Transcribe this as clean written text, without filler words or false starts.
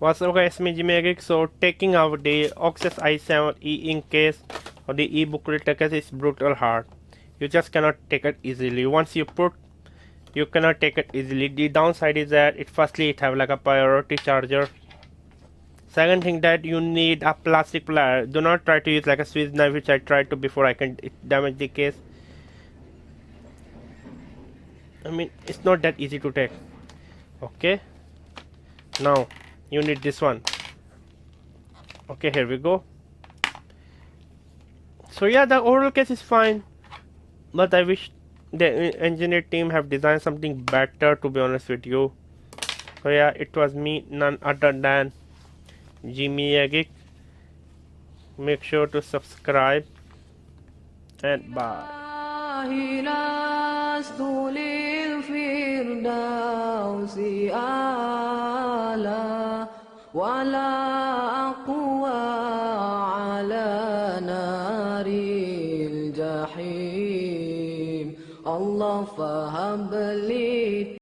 What's okay, it's me Jimmy Geek. So taking out the Oxys i7 ink case or the e-booklet case is brutal hard. You just cannot take it easily. Once you put, you cannot take it easily. The downside is that it have like a priority charger. Second thing that you need a plastic plier. Do not try to use like a Swiss knife, which I tried to before. I can damage the case. I mean, it's not that easy to take. Okay, now you need this one. Okay, here we go. So yeah, the overall case is fine, but I wish the engineer team have designed something better, to be honest with you. So yeah, it was me, none other than Jimmy Geek. Make sure to subscribe and bye. ولا أقوى على نار الجحيم الله فهب لي